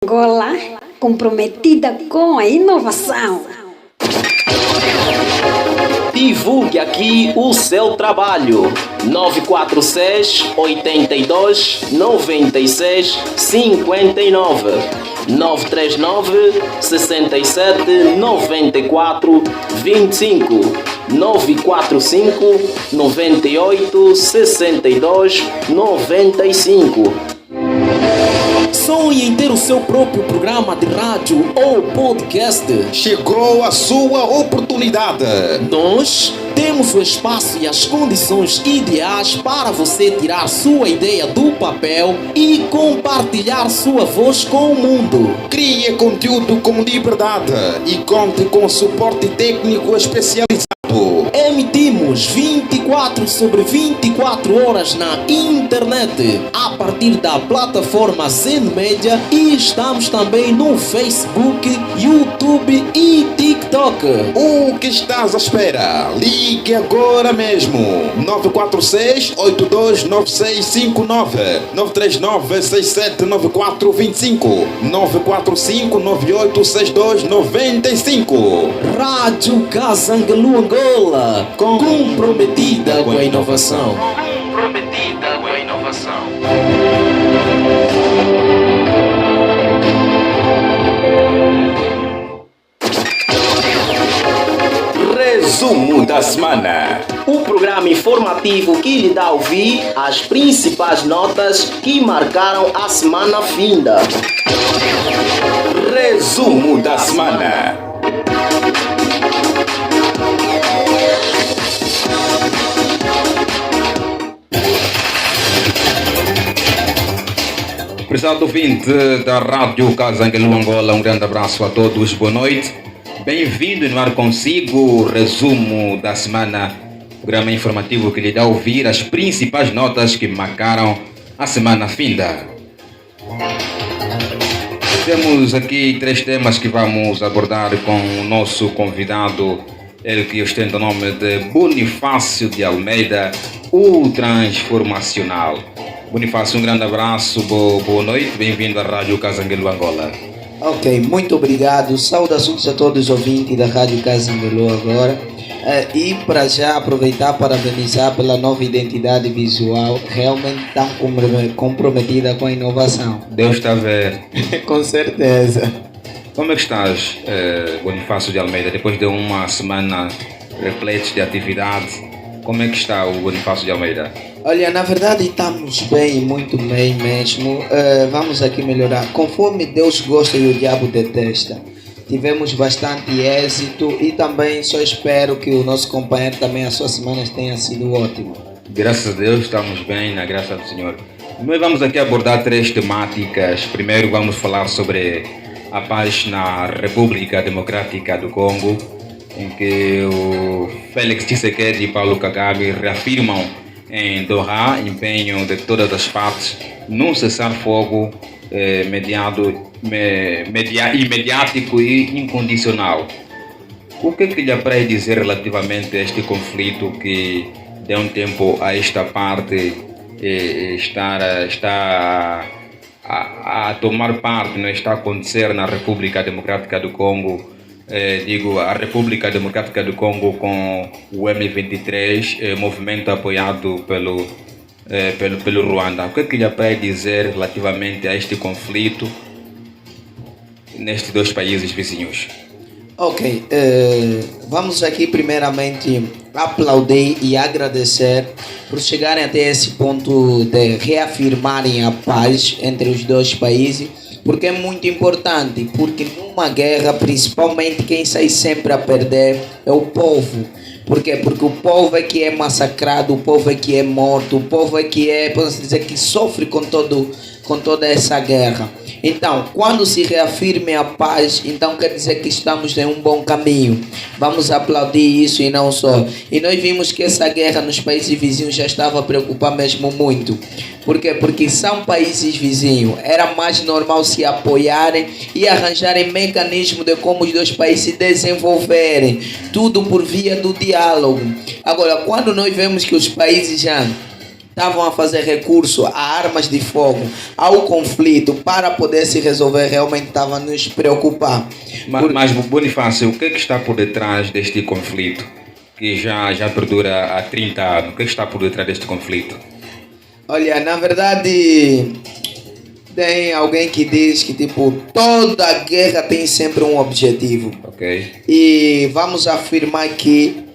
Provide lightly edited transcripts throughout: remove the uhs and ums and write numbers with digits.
Angola, comprometida com a inovação. Divulgue aqui o seu trabalho. 946 82 96 59 939 67 94 25 945 98 62 95. Sonhe em ter o seu próprio programa de rádio ou podcast. Chegou a sua oportunidade. Nós temos o espaço e as condições ideais para você tirar sua ideia do papel e compartilhar sua voz com o mundo. Crie conteúdo com liberdade e conte com suporte técnico especializado. Emitimos 24 sobre 24 horas na internet a partir da plataforma Zen Media e estamos também no Facebook, YouTube e TikTok. O que estás à espera? Ligue agora mesmo. 946 82 9659 939 67 94 25 945 98 62 95. Rádio Casangalu Angola, comprometida com a inovação. Comprometida com a inovação. Resumo da semana. O programa informativo que lhe dá a ouvir as principais notas que marcaram a semana finda. Resumo da semana. Prezado ouvinte da Rádio Casangalu Angola, um grande abraço a todos, boa noite. Bem-vindo no ar consigo, o resumo da semana, programa informativo que lhe dá a ouvir as principais notas que marcaram a semana finda. Temos aqui 3 temas que vamos abordar com o nosso convidado, ele que ostenta o nome de Bonifácio de Almeida, o Transformacional. Bonifácio, um grande abraço, boa noite, bem-vindo à Rádio Casangalu Angola. Ok, muito obrigado, saudações a todos os ouvintes da Rádio Casangalu agora. E para já aproveitar para parabenizar pela nova identidade visual, realmente tão comprometida com a inovação. Deus está a ver. Com certeza. Como é que estás, Bonifácio de Almeida, depois de uma semana repleta de atividades? Como é que está o Bonifácio de Almeida? Olha, na verdade estamos bem, muito bem mesmo. Vamos aqui melhorar. Conforme Deus gosta e o diabo detesta. Tivemos bastante êxito e também só espero que o nosso companheiro também a sua semana tenha sido ótima. Graças a Deus estamos bem, na graça do Senhor. Nós vamos aqui abordar 3 temáticas. Primeiro vamos falar sobre a paz na República Democrática do Congo, em que o Félix Tshisekedi e Paulo Kagame reafirmam em Doha empenho de todas as partes num cessar-fogo imediático e incondicional. O que lhe apraz dizer relativamente a este conflito que de um tempo a esta parte está a tomar parte, não está a acontecer na República Democrática do Congo? A República Democrática do Congo com o M23, movimento apoiado pelo Ruanda. O que lhe apraz dizer relativamente a este conflito nestes 2 países vizinhos? Ok, vamos aqui primeiramente aplaudir e agradecer por chegarem até esse ponto de reafirmarem a paz entre os 2 países, porque é muito importante, porque numa guerra, principalmente quem sai sempre a perder é o povo. Por quê? Porque o povo é que é massacrado, o povo é que é morto, o povo é que podemos dizer, que sofre com toda essa guerra. Então, quando se reafirme a paz, então quer dizer que estamos em um bom caminho. Vamos aplaudir isso e não só. E nós vimos que essa guerra nos países vizinhos já estava a preocupar mesmo muito. Por quê? Porque são países vizinhos. Era mais normal se apoiarem e arranjarem mecanismos de como os 2 países se desenvolverem. Tudo por via do diálogo. Agora, quando nós vemos que os países já estavam a fazer recurso a armas de fogo, ao conflito, para poder se resolver, realmente estava a nos preocupar. Mas Bonifácio, o que é que está por detrás deste conflito? Que já perdura há 30 anos. O que é que está por detrás deste conflito? Olha, na verdade, tem alguém que diz que tipo, toda guerra tem sempre um objetivo. Ok. E vamos afirmar que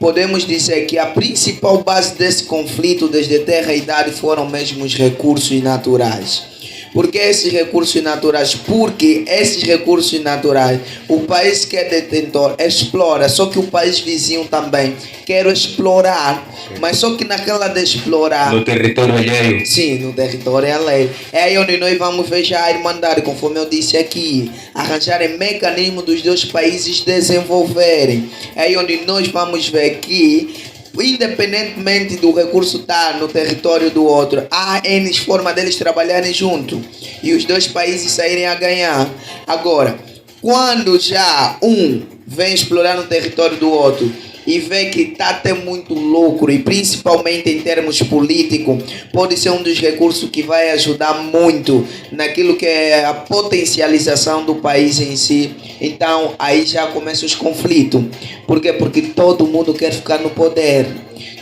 podemos dizer que a principal base desse conflito desde a terra e idade foram mesmo os recursos naturais. Por que esses recursos naturais? Porque esses recursos naturais, o país que é detentor explora, só que o país vizinho também quer explorar, mas só que naquela de explorar... No território alheio. Sim, no território alheio. É aí onde nós vamos ver já a Irmandade, conforme eu disse aqui, arranjarem mecanismo dos dois países desenvolverem. É aí onde nós vamos ver que, independentemente do recurso estar no território do outro, há N forma deles trabalharem junto e os dois países saírem a ganhar. Agora, quando já um vem explorar no território do outro e vê que está até muito lucro, e principalmente em termos políticos, pode ser um dos recursos que vai ajudar muito naquilo que é a potencialização do país em si. Então aí já começam os conflitos. Por quê? Porque todo mundo quer ficar no poder.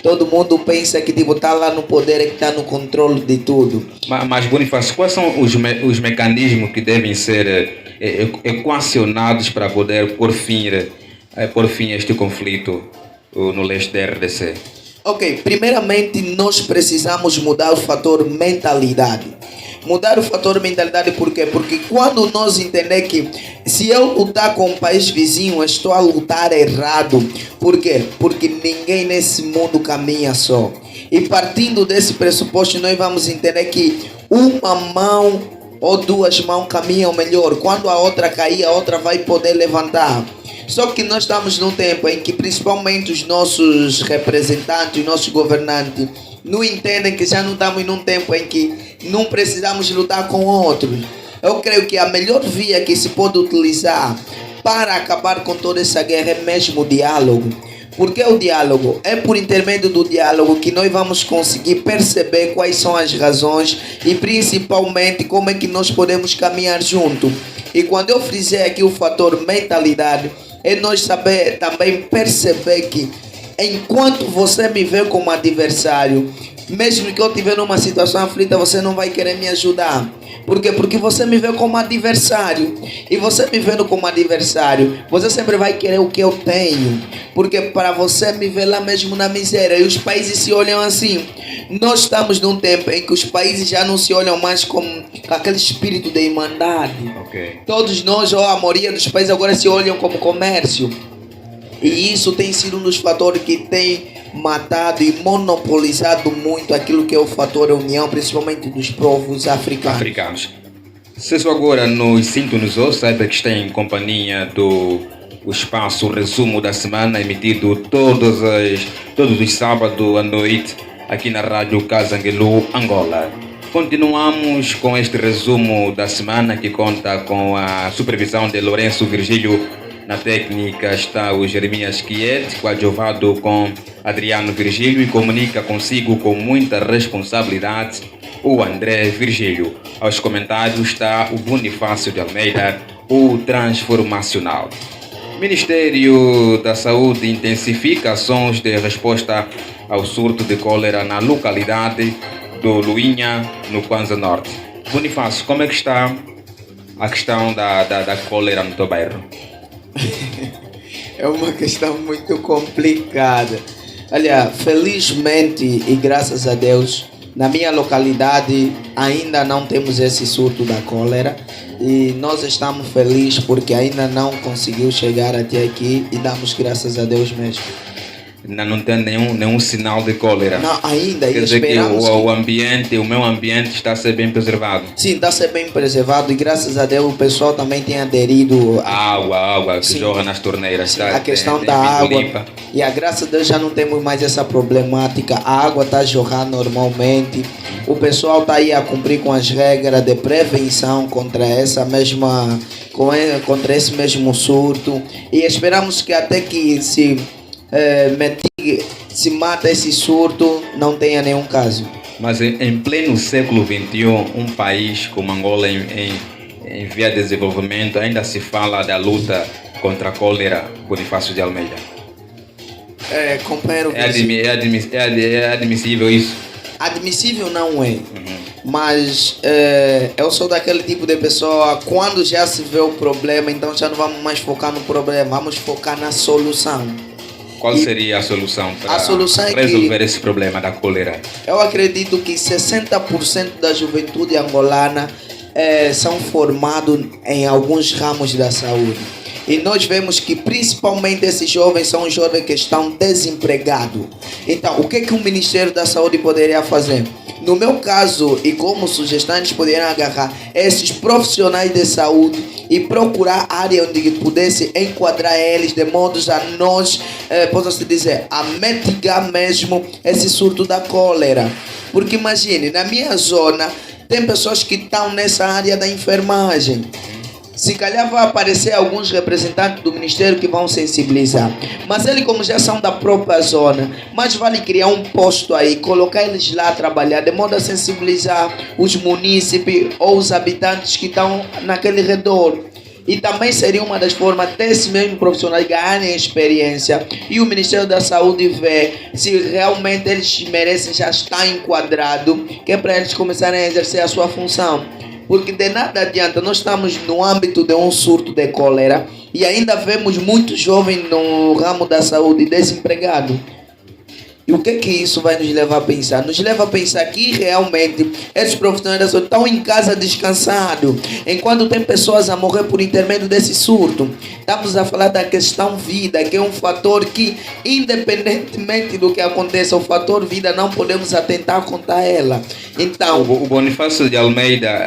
Todo mundo pensa que tipo, tá lá no poder é que está no controle de tudo. Mas Bonifácio, quais são os mecanismos que devem ser equacionados para poder pôr fim a este conflito no leste da RDC? Ok, primeiramente nós precisamos mudar o fator mentalidade. Mudar o fator mentalidade por quê? Porque quando nós entender que se eu lutar com um país vizinho, eu estou a lutar errado. Por quê? Porque ninguém nesse mundo caminha só. E partindo desse pressuposto, nós vamos entender que uma mão ou duas mãos caminham melhor. Quando a outra cair, a outra vai poder levantar. Só que nós estamos num tempo em que principalmente os nossos representantes, os nossos governantes, não entendem que já não estamos num tempo em que não precisamos lutar com outros. Eu creio que a melhor via que se pode utilizar para acabar com toda essa guerra é mesmo o diálogo. Porque o diálogo é por intermédio do diálogo que nós vamos conseguir perceber quais são as razões e principalmente como é que nós podemos caminhar junto. E quando eu frisei aqui o fator mentalidade, é nós saber também perceber que enquanto você me vê como adversário, mesmo que eu estiver numa situação aflita, você não vai querer me ajudar. Por quê? Porque você me vê como adversário. E você me vendo como adversário, você sempre vai querer o que eu tenho. Porque para você me ver lá mesmo na miséria. E os países se olham assim. Nós estamos num tempo em que os países já não se olham mais com aquele espírito de irmandade. Okay. Todos nós, ou a maioria dos países agora se olham como comércio. E isso tem sido um dos fatores que tem matado e monopolizado muito aquilo que é o fator união, principalmente dos povos africanos. Se isso agora nos sintonizou, saiba que está em companhia do espaço Resumo da Semana, emitido todos os sábados à noite aqui na Rádio Casanguelu, Angola. Continuamos com este resumo da semana que conta com a supervisão de Lourenço Virgílio. Na técnica está o Jeremias Quiet, coadjuvado com Adriano Virgílio, e comunica consigo com muita responsabilidade o André Virgílio. Aos comentários está o Bonifácio de Almeida, o transformacional. Ministério da Saúde intensifica ações de resposta ao surto de cólera na localidade do Luinha, no Kwanza Norte. Bonifácio, como é que está a questão da cólera no teu bairro? É uma questão muito complicada. Olha, felizmente e graças a Deus, na minha localidade ainda não temos esse surto da cólera. E nós estamos felizes porque ainda não conseguiu chegar até aqui e damos graças a Deus mesmo. Não tem nenhum sinal de cólera. Não, ainda. Quer dizer que o meu ambiente está a ser bem preservado. Sim, está a ser bem preservado e graças a Deus o pessoal também tem aderido. A água que sim, jorra nas torneiras. Sim, tá? A questão tem da água. Limpa. E a graças a Deus já não temos mais essa problemática. A água está a jorrar normalmente. O pessoal está aí a cumprir com as regras de prevenção contra esse mesmo surto. E esperamos que até que se se mata esse surto, não tenha nenhum caso. Mas em pleno século XXI, um país como Angola em via de desenvolvimento, ainda se fala da luta contra a cólera. Bonifácio de Almeida. Companheiro, É admissível isso? admissível não é. Mas eu sou daquele tipo de pessoa, quando já se vê o problema, então já não vamos mais focar no problema, vamos focar na solução. Qual seria a solução para é resolver esse problema da cólera? Eu acredito que 60% da juventude angolana são formados em alguns ramos da saúde. E nós vemos que principalmente esses jovens são os jovens que estão desempregados. Então, o que o Ministério da Saúde poderia fazer? No meu caso, e como sugestão, eles poderiam agarrar esses profissionais de saúde e procurar área onde pudesse enquadrar eles de modo a nós, posso dizer, a mitigar mesmo esse surto da cólera. Porque imagine, na minha zona, tem pessoas que estão nessa área da enfermagem. Se calhar vai aparecer alguns representantes do Ministério que vão sensibilizar. Mas eles, como já são da própria zona, mais vale criar um posto aí, colocar eles lá a trabalhar, de modo a sensibilizar os munícipes ou os habitantes que estão naquele redor. E também seria uma das formas desses mesmos profissionais ganharem experiência e o Ministério da Saúde ver se realmente eles merecem já estar enquadrado, que é para eles começarem a exercer a sua função. Porque de nada adianta, nós estamos no âmbito de um surto de cólera e ainda vemos muitos jovens no ramo da saúde desempregados. E o que isso vai nos levar a pensar? Nos leva a pensar que realmente esses profissionais da saúde estão em casa descansados, enquanto tem pessoas a morrer por intermédio desse surto. Estamos a falar da questão vida, que é um fator que, independentemente do que aconteça, o fator vida não podemos atentar contra ela. Então, o Bonifácio de Almeida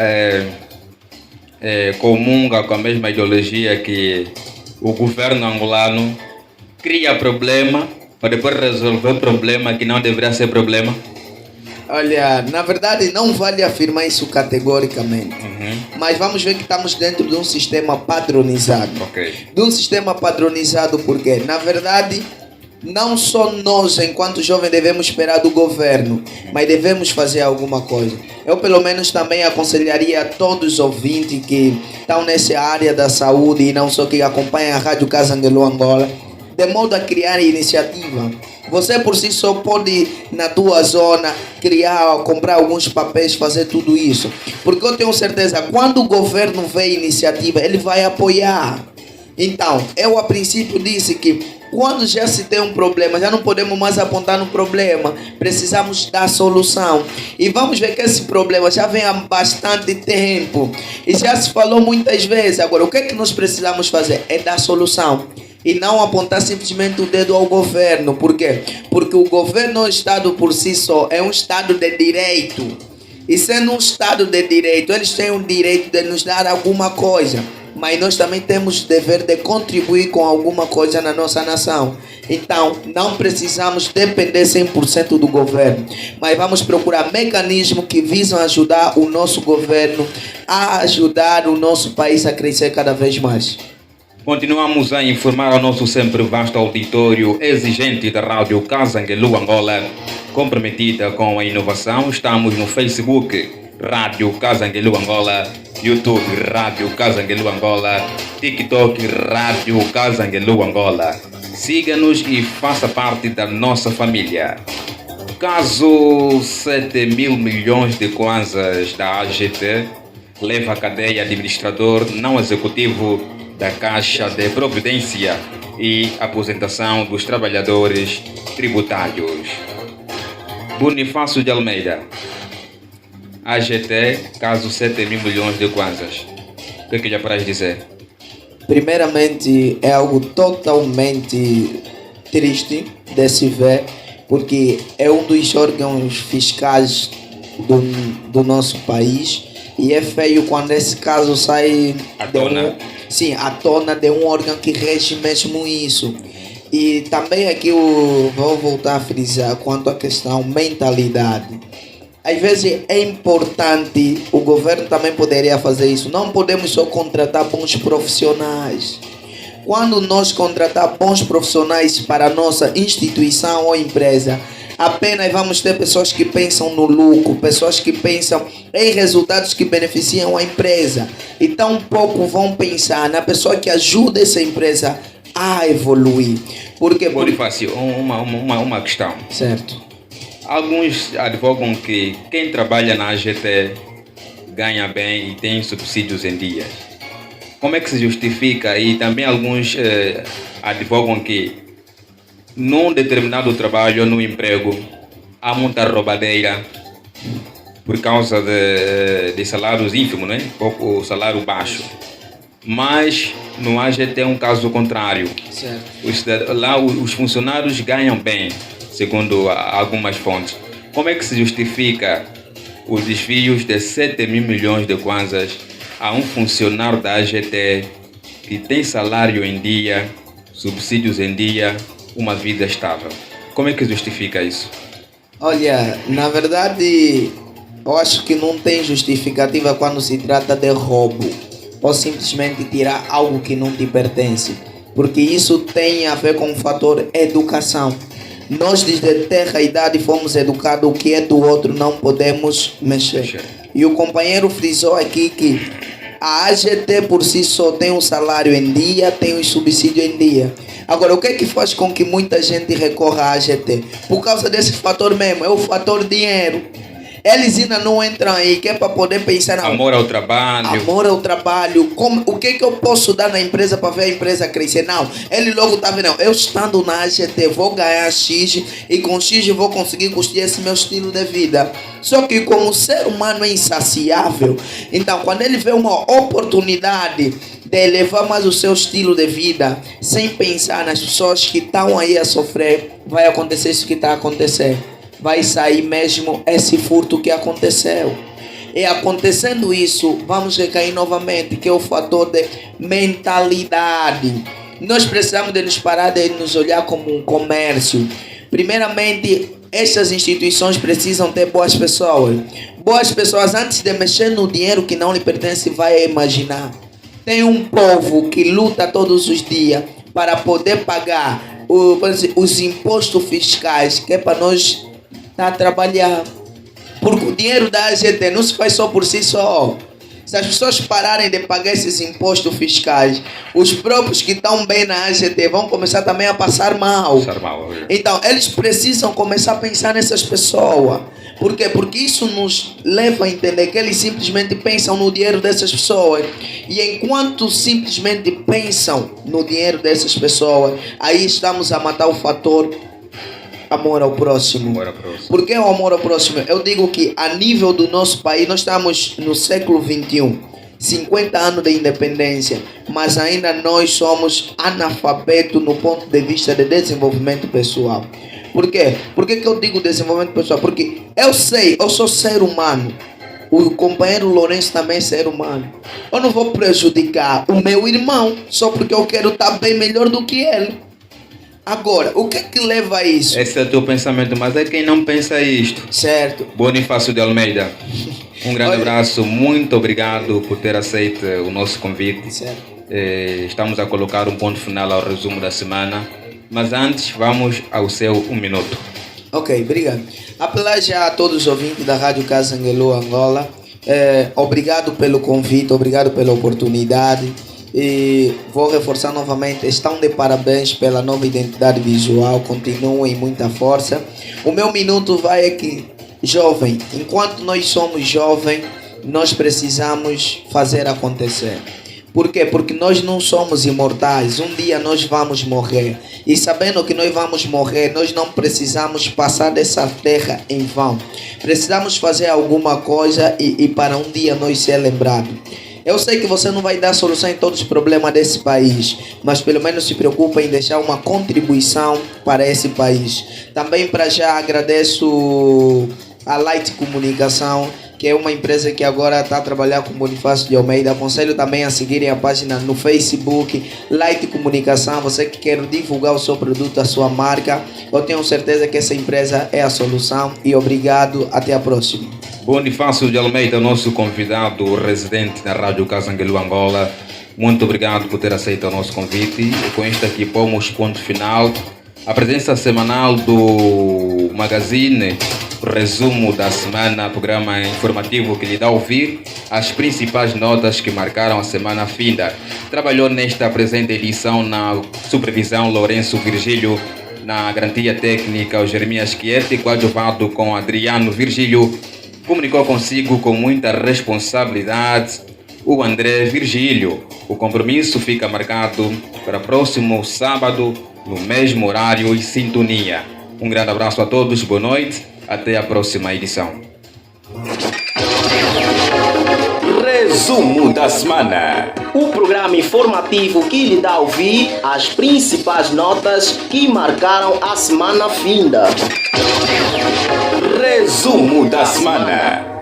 comunga com a mesma ideologia que o governo angolano cria problema para depois resolver o problema que não deveria ser problema. Olha, na verdade não vale afirmar isso categoricamente. Mas vamos ver que estamos dentro de um sistema padronizado. De um sistema padronizado porque, na verdade, não só nós, enquanto jovens, devemos esperar do governo, mas devemos fazer alguma coisa. Eu, pelo menos, também aconselharia a todos os ouvintes que estão nessa área da saúde e não só que acompanham a Rádio Casanguelu Angola, de modo a criar iniciativa. Você por si só pode, na tua zona, comprar alguns papéis, fazer tudo isso. Porque eu tenho certeza, quando o governo vê iniciativa, ele vai apoiar. Então, eu a princípio disse que quando já se tem um problema, já não podemos mais apontar no problema, precisamos dar solução. E vamos ver que esse problema já vem há bastante tempo e já se falou muitas vezes. Agora, o que é que nós precisamos fazer? É dar solução e não apontar simplesmente o dedo ao governo. Por quê? Porque o governo, o Estado por si só, é um Estado de direito. E sendo um Estado de direito, eles têm o direito de nos dar alguma coisa. Mas nós também temos o dever de contribuir com alguma coisa na nossa nação. Então, não precisamos depender 100% do governo, mas vamos procurar mecanismos que visam ajudar o nosso governo a ajudar o nosso país a crescer cada vez mais. Continuamos a informar ao nosso sempre vasto auditório exigente da Rádio Casanguelu Angola, comprometida com a inovação. Estamos no Facebook, Rádio Casanguelu Angola, YouTube, Rádio Casanguelu Angola, TikTok, Rádio Casanguelu Angola. Siga-nos e faça parte da nossa família. Caso 7 mil milhões de kwanzas da AGT leva à cadeia administrador não executivo da Caixa de Providência e Aposentação dos Trabalhadores Tributários. Bonifácio de Almeida. AGT, caso 7 mil milhões de kwanzas. O que é que lhe apraz dizer? Primeiramente, é algo totalmente triste de se ver, porque é um dos órgãos fiscais do nosso país e é feio quando esse caso sai à tona. À tona de um órgão que rege mesmo isso. E também aqui eu vou voltar a frisar quanto à questão mentalidade. Às vezes é importante, o governo também poderia fazer isso. Não podemos só contratar bons profissionais. quando nós contratar bons profissionais para a nossa instituição ou empresa, apenas vamos ter pessoas que pensam no lucro, pessoas que pensam em resultados que beneficiam a empresa. E tão pouco vão pensar na pessoa que ajuda essa empresa a evoluir. Porque Bonifácio, uma questão. Certo. Alguns advogam que quem trabalha na AGT ganha bem e tem subsídios em dias. Como é que se justifica? E também alguns advogam que num determinado trabalho ou no emprego há muita roubadeira por causa de salários ínfimos, né? Pouco salário baixo. Mas no AGT é um caso contrário. Certo. Lá os funcionários ganham bem, segundo algumas fontes. Como é que se justifica os desvios de 7 mil milhões de kwanzas a um funcionário da AGT que tem salário em dia, subsídios em dia, uma vida estável? Como é que justifica isso? Olha, na verdade, eu acho que não tem justificativa quando se trata de roubo ou simplesmente tirar algo que não te pertence, porque isso tem a ver com o fator educação. Nós desde terra e idade fomos educados, o que é do outro não podemos mexer. E o companheiro frisou aqui que a AGT por si só tem um salário em dia, tem um subsídio em dia. Agora, o que é que faz com que muita gente recorra à AGT? Por causa desse fator mesmo, é o fator dinheiro. Eles ainda não entram aí, que é para poder pensar... Não, amor ao trabalho. Amor ao trabalho. O que é que eu posso dar na empresa para ver a empresa crescer? Não, ele logo está vendo, eu estando na AGT vou ganhar X e com X eu vou conseguir custear esse meu estilo de vida. Só que como o ser humano é insaciável, então quando ele vê uma oportunidade de elevar mais o seu estilo de vida, sem pensar nas pessoas que estão aí a sofrer, vai acontecer isso que está acontecendo. Vai sair mesmo esse furto que aconteceu. E acontecendo isso, vamos recair novamente, que é o fator de mentalidade. Nós precisamos de nos parar de nos olhar como um comércio. Primeiramente, estas instituições precisam ter boas pessoas. Boas pessoas, antes de mexer no dinheiro que não lhe pertence, vai imaginar. Tem um povo que luta todos os dias para poder pagar os impostos fiscais, que é para nós a trabalhar, porque o dinheiro da AGT não se faz só por si só. Se as pessoas pararem de pagar esses impostos fiscais, os próprios que estão bem na AGT vão começar também a passar mal. Então eles precisam começar a pensar nessas pessoas. Por quê? Porque isso nos leva a entender que eles simplesmente pensam no dinheiro dessas pessoas. E enquanto simplesmente pensam no dinheiro dessas pessoas, aí estamos a matar o fator amor ao próximo. Por que o amor ao próximo? Eu digo que a nível do nosso país, nós estamos no século 21, 50 anos de independência, mas ainda nós somos analfabetos no ponto de vista de desenvolvimento pessoal. Por quê? Por que eu digo desenvolvimento pessoal? Porque eu sei, eu sou ser humano. O companheiro Lourenço também é ser humano. Eu não vou prejudicar o meu irmão só porque eu quero estar bem melhor do que ele. Agora, o que é que leva a isso? Esse é o teu pensamento, mas é quem não pensa isto. Certo. Bonifácio de Almeida, um grande abraço, muito obrigado por ter aceito o nosso convite. Certo. Estamos a colocar um ponto final ao resumo da semana, mas antes vamos ao seu 1 minuto. Ok, obrigado. Apelar já a todos os ouvintes da Rádio Casanguelu Angola, obrigado pelo convite, obrigado pela oportunidade. E vou reforçar novamente, estão de parabéns pela nova identidade visual, continuem muita força. O meu minuto vai aqui, jovem, enquanto nós somos jovens, nós precisamos fazer acontecer. Por quê? Porque nós não somos imortais, um dia nós vamos morrer. E sabendo que nós vamos morrer, nós não precisamos passar dessa terra em vão. Precisamos fazer alguma coisa e para um dia nós ser lembrados. Eu sei que você não vai dar solução em todos os problemas desse país, mas pelo menos se preocupa em deixar uma contribuição para esse país. Também para já agradeço a Light Comunicação, que é uma empresa que agora está a trabalhar com Bonifácio de Almeida. Aconselho também a seguirem a página no Facebook, Light Comunicação. Você que quer divulgar o seu produto, a sua marca, eu tenho certeza que essa empresa é a solução. E obrigado, até a próxima. Bonifácio de Almeida, nosso convidado residente na Rádio Casanguelu Angola. Muito obrigado por ter aceito o nosso convite. E com isto aqui pomos ponto final. A presença semanal do Magazine, resumo da semana, programa informativo que lhe dá a ouvir as principais notas que marcaram a semana finda. Trabalhou nesta presente edição na supervisão Lourenço Virgílio, na garantia técnica o Jeremias Chieti, coadjuvado com Adriano Virgílio. Comunicou consigo com muita responsabilidade o André Virgílio. O compromisso fica marcado para próximo sábado, no mesmo horário e sintonia. Um grande abraço a todos, boa noite, até a próxima edição. Resumo da semana. O programa informativo que lhe dá a ouvir as principais notas que marcaram a semana finda. Resumo da semana.